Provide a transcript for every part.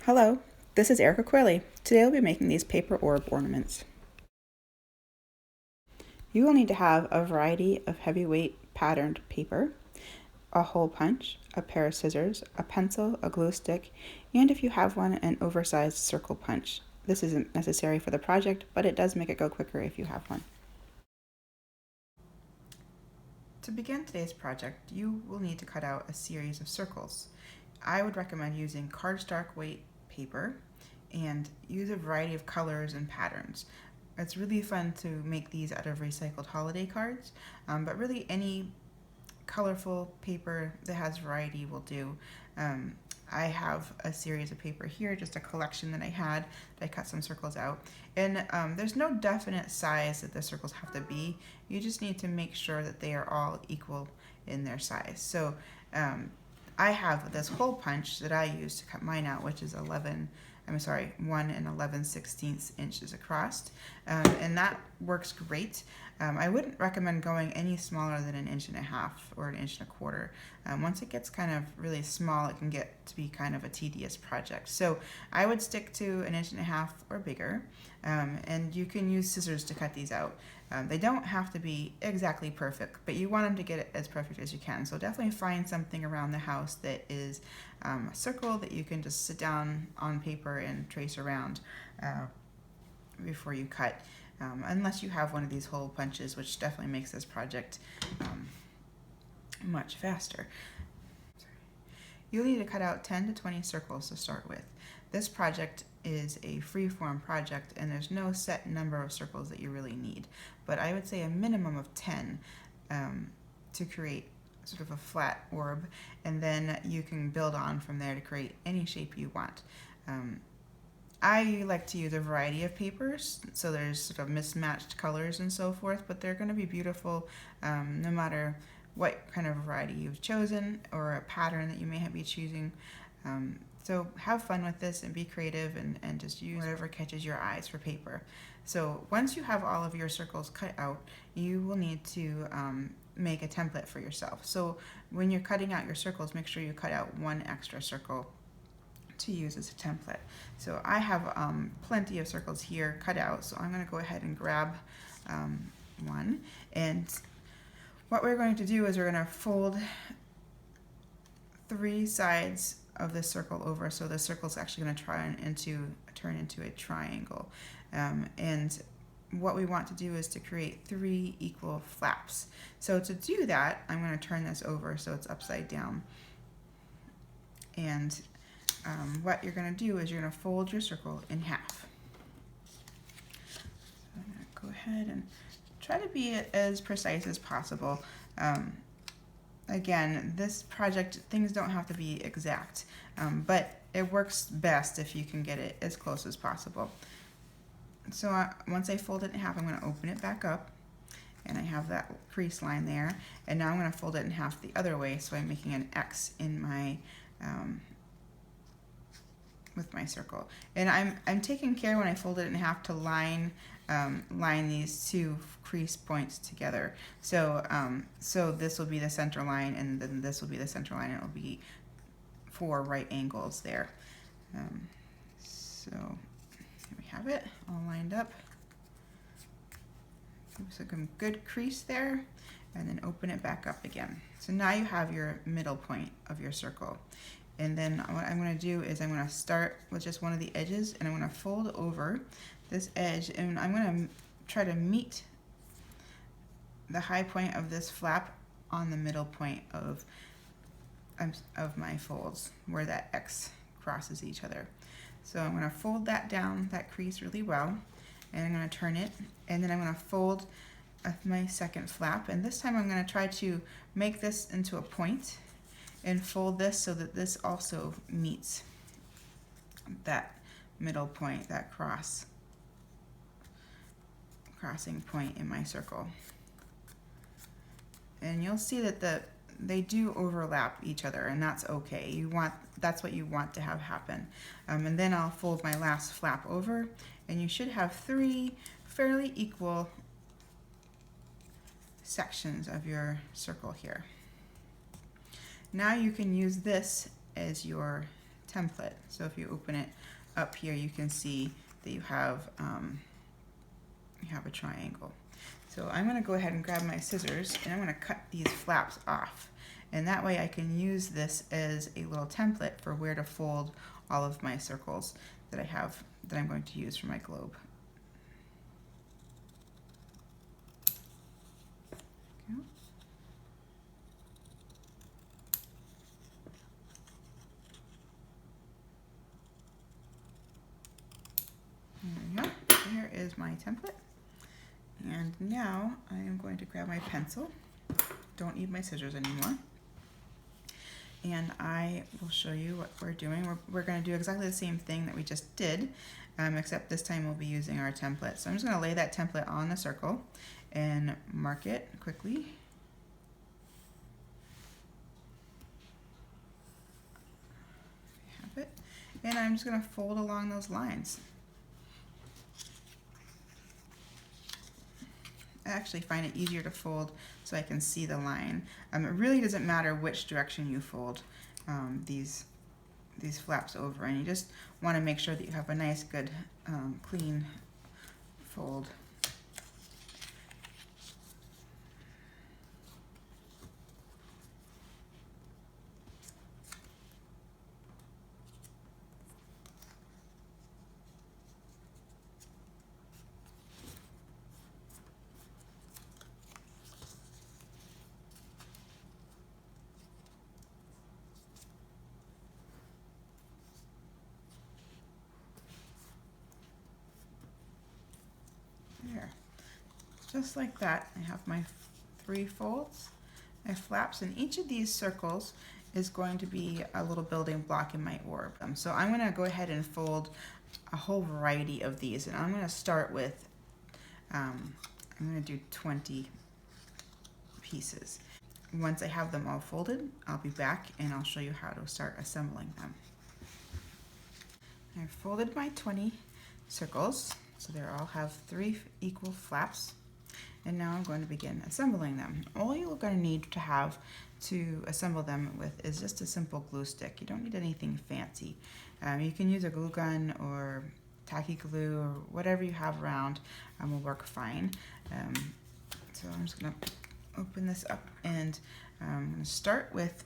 Hello, this is Erica Qualey. Today I'll be making these paper orb ornaments. You will need to have a variety of heavyweight patterned paper, a hole punch, a pair of scissors, a pencil, a glue stick, and if you have one, an oversized circle punch. This isn't necessary for the project, but it does make it go quicker if you have one. To begin today's project, you will need to cut out a series of circles. I would recommend using cardstock weight paper and use a variety of colors and patterns. It's really fun to make these out of recycled holiday cards, but really any colorful paper that has variety will do. I have a series of paper here, just a collection that I had that I cut some circles out. And there's no definite size that the circles have to be. You just need to make sure that they are all equal in their size. So I have this hole punch that I use to cut mine out, which is 1 11/16 inches across, and that works great. I wouldn't recommend going any smaller than 1.5 inches or 1.25 inches. Once it gets kind of really small, it can get to be kind of a tedious project. So I would stick to 1.5 inches or bigger, and you can use scissors to cut these out. They don't have to be exactly perfect, but you want them to get it as perfect as you can. So definitely find something around the house that is a circle that you can just sit down on paper and trace around before you cut. Unless you have one of these hole punches, which definitely makes this project much faster. You'll need to cut out 10 to 20 circles to start with. This project is a free-form project and there's no set number of circles that you really need, but I would say a minimum of 10 to create sort of a flat orb, and then you can build on from there to create any shape you want. I like to use a variety of papers, so there's sort of mismatched colors and so forth, but they're going to be beautiful no matter what kind of variety you've chosen or a pattern that you may be choosing. So have fun with this and be creative and just use whatever catches your eyes for paper. So once you have all of your circles cut out, you will need to make a template for yourself. So when you're cutting out your circles, make sure you cut out one extra circle to use as a template. So I have plenty of circles here cut out, so I'm going to go ahead and grab one, and what we're going to do is we're going to fold 3 sides of this circle over, so the circle is actually going to turn into a triangle, and what we want to do is to create 3 equal flaps. So to do that, I'm going to turn this over so it's upside down, and what you're going to do is you're going to fold your circle in half. So I'm going to go ahead and try to be as precise as possible. Again, this project, things don't have to be exact, but it works best if you can get it as close as possible. So once I fold it in half, I'm going to open it back up, and I have that crease line there, and now I'm going to fold it in half the other way, so I'm making an X in my with my circle. And I'm taking care when I fold it in half to line these 2 crease points together. So so this will be the center line, and then this will be the center line, and it will be 4 right angles there. So here we have it all lined up. So a good crease there, and then open it back up again. So now you have your middle point of your circle. And then what I'm going to do is I'm going to start with just one of the edges, and I'm going to fold over this edge, and I'm going to try to meet the high point of this flap on the middle point of my folds where that X crosses each other. So I'm going to fold that down, that crease, really well, and I'm going to turn it, and then I'm going to fold my second flap, and this time I'm going to try to make this into a point and fold this so that this also meets that middle point, that crossing point in my circle. And you'll see that they do overlap each other, and that's okay. That's what you want to have happen. And then I'll fold my last flap over, and you should have 3 fairly equal sections of your circle here. Now you can use this as your template. So if you open it up here, you can see that you have a triangle. So I'm going to go ahead and grab my scissors and I'm going to cut these flaps off. And that way I can use this as a little template for where to fold all of my circles that I have that I'm going to use for my globe. There we go. There is my template. And now I am going to grab my pencil. Don't need my scissors anymore. And I will show you what we're doing. We're going to do exactly the same thing that we just did, except this time we'll be using our template. So I'm just going to lay that template on the circle and mark it quickly. Have it. And I'm just going to fold along those lines. I actually find it easier to fold so I can see the line. It really doesn't matter which direction you fold these flaps over, and you just want to make sure that you have a nice, good, clean fold. There. Just like that, I have my 3 folds, my flaps, and each of these circles is going to be a little building block in my orb. So I'm going to go ahead and fold a whole variety of these, and I'm going to start with, I'm going to do 20 pieces. Once I have them all folded, I'll be back and I'll show you how to start assembling them. I've folded my 20 circles. So they all have 3 equal flaps, and now I'm going to begin assembling them. All you're going to need to have to assemble them with is just a simple glue stick. You don't need anything fancy. You can use a glue gun or tacky glue or whatever you have around will work fine. So I'm just going to open this up, and I'm going to start with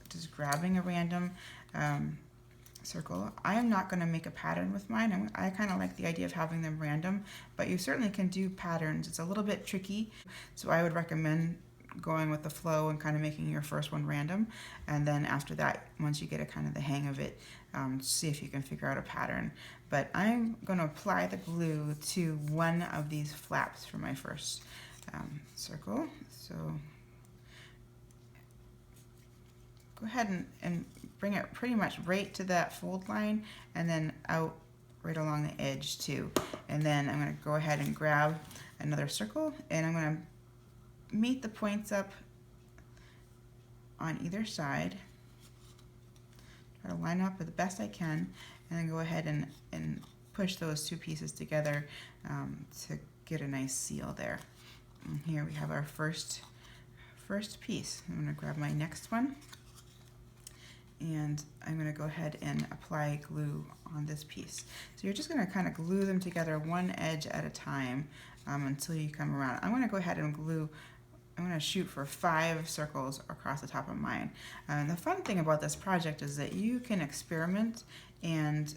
just grabbing a random circle. I am not going to make a pattern with mine. I kind of like the idea of having them random, but you certainly can do patterns. It's a little bit tricky, so I would recommend going with the flow and kind of making your first one random, and then after that, once you get a kind of the hang of it, see if you can figure out a pattern. But I'm going to apply the glue to one of these flaps for my first circle. So go ahead and bring it pretty much right to that fold line, and then out right along the edge too. And then I'm going to go ahead and grab another circle, and I'm going to meet the points up on either side. Try to line up the best I can, and then go ahead and push those 2 pieces together to get a nice seal there. And here we have our first piece. I'm going to grab my next one, and I'm going to go ahead and apply glue on this piece. So you're just going to kind of glue them together one edge at a time until you come around. I'm going to go ahead and glue, I'm going to shoot for 5 circles across the top of mine. And the fun thing about this project is that you can experiment and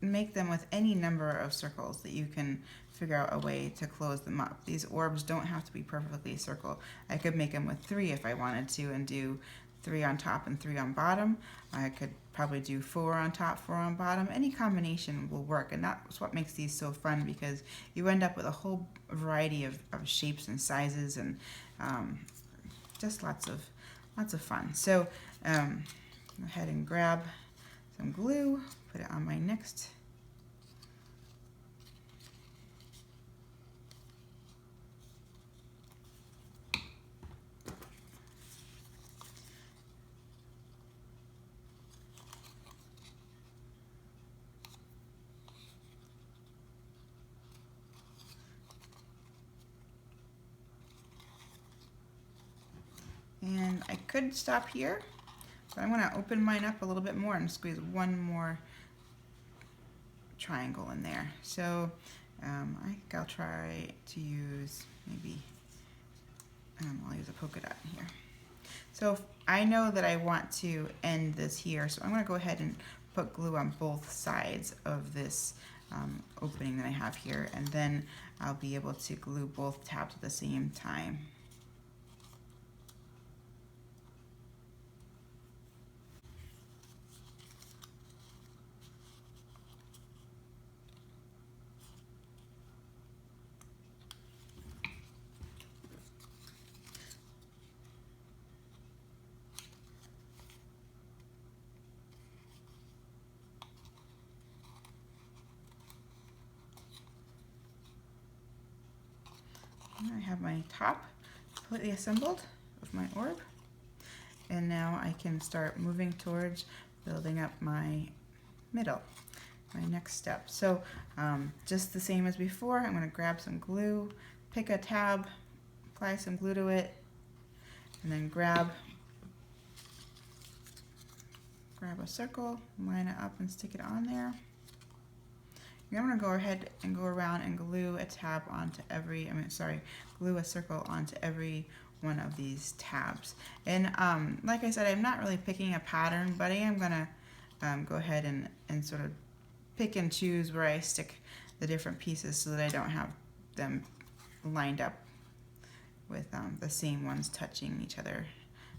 make them with any number of circles that you can figure out a way to close them up. These orbs don't have to be perfectly circle. I could make them with 3 if I wanted to, and do 3 on top and 3 on bottom. I could probably do 4 on top, 4 on bottom. Any combination will work, and that's what makes these so fun, because you end up with a whole variety of shapes and sizes, and just lots of fun. So go ahead and grab some glue, put it on my next and I could stop here, But I'm going to open mine up a little bit more and squeeze one more triangle in there. So I think I'll try to use maybe, I'll use a polka dot in here. So I know that I want to end this here, so I'm going to go ahead and put glue on both sides of this opening that I have here, and then I'll be able to glue both tabs at the same time. I have my top completely assembled with my orb, and now I can start moving towards building up my middle, my next step. So just the same as before, I'm going to grab some glue, pick a tab, apply some glue to it, and then grab a circle, line it up and stick it on there. I'm going to go ahead and go around and glue a tab onto every, glue a circle onto every one of these tabs. And like I said, I'm not really picking a pattern, but I am going to go ahead and sort of pick and choose where I stick the different pieces so that I don't have them lined up with the same ones touching each other,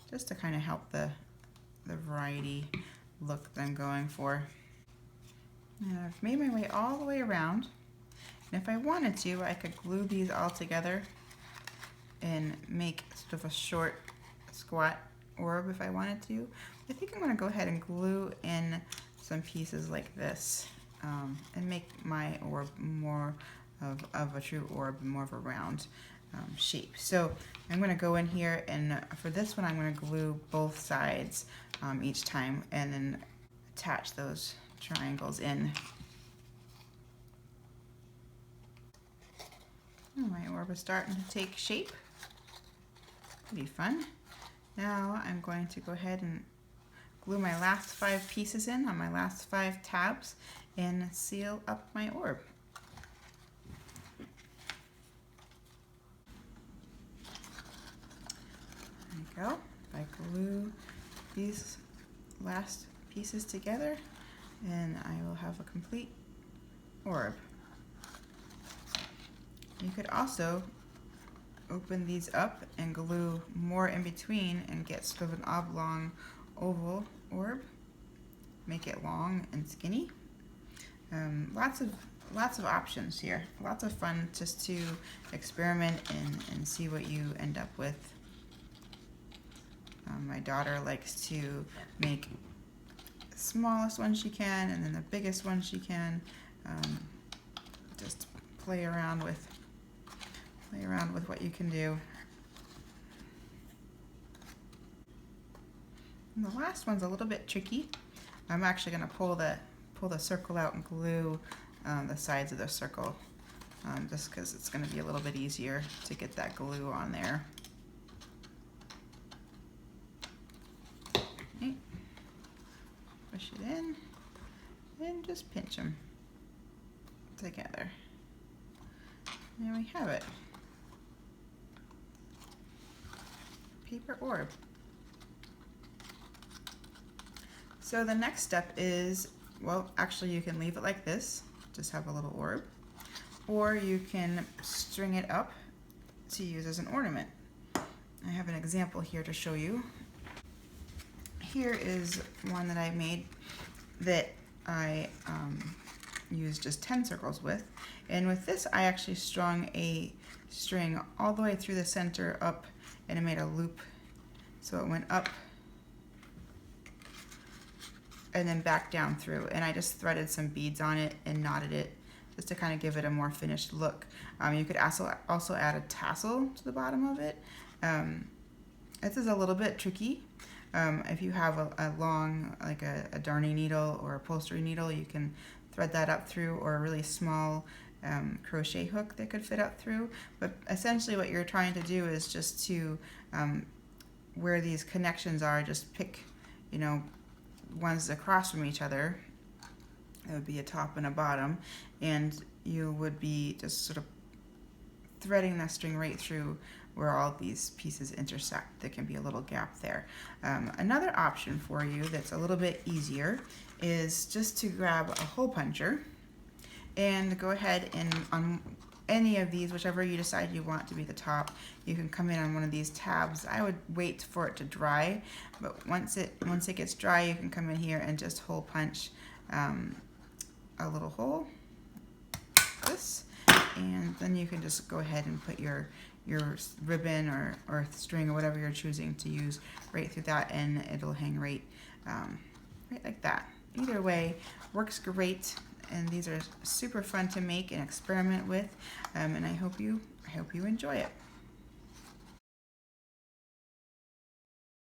just to kind of help the variety look that I'm going for. And I've made my way all the way around, and if I wanted to, I could glue these all together and make sort of a short, squat orb if I wanted to. I think I'm going to go ahead and glue in some pieces like this and make my orb more of a true orb, more of a round shape. So I'm going to go in here, and for this one I'm going to glue both sides each time and then attach those triangles in. Oh, my orb is starting to take shape. Pretty fun. Now I'm going to go ahead and glue my last 5 pieces in on my last 5 tabs and seal up my orb. There you go. If I glue these last pieces together, and I will have a complete orb. You could also open these up and glue more in between and get sort of an oblong oval orb. Make it long and skinny. Lots of options here. Lots of fun just to experiment and see what you end up with. My daughter likes to make the smallest one she can and then the biggest one she can. Just play around with what you can do. And the last one's a little bit tricky. I'm actually going to pull the circle out and glue the sides of the circle, just because it's going to be a little bit easier to get that glue on there. Okay. Push it in and just pinch them together. There we have it. Paper orb. So the next step is, well, actually you can leave it like this, just have a little orb, or you can string it up to use as an ornament. I have an example here to show you. Here is one that I made that I used just 10 circles with, and with this I actually strung a string all the way through the center up, and it made a loop, so it went up and then back down through, and I just threaded some beads on it and knotted it just to kind of give it a more finished look. You could also add a tassel to the bottom of it. This is a little bit tricky. If you have a long, like a darning needle or upholstery needle, you can thread that up through, or a really small crochet hook that could fit up through. But essentially what you're trying to do is just to, where these connections are, just pick you know, ones across from each other. It would be a top and a bottom, and you would be just sort of threading that string right through where all these pieces intersect. There can be a little gap there. Another option for you that's a little bit easier is just to grab a hole puncher and go ahead and on any of these, whichever you decide you want to be the top, you can come in on one of these tabs. I would wait for it to dry, but once it gets dry, you can come in here and just hole punch a little hole, this, and then you can just go ahead and put your ribbon or string or whatever you're choosing to use right through that, and it'll hang right like that. Either way works great, and these are super fun to make and experiment with, and I hope you enjoy it.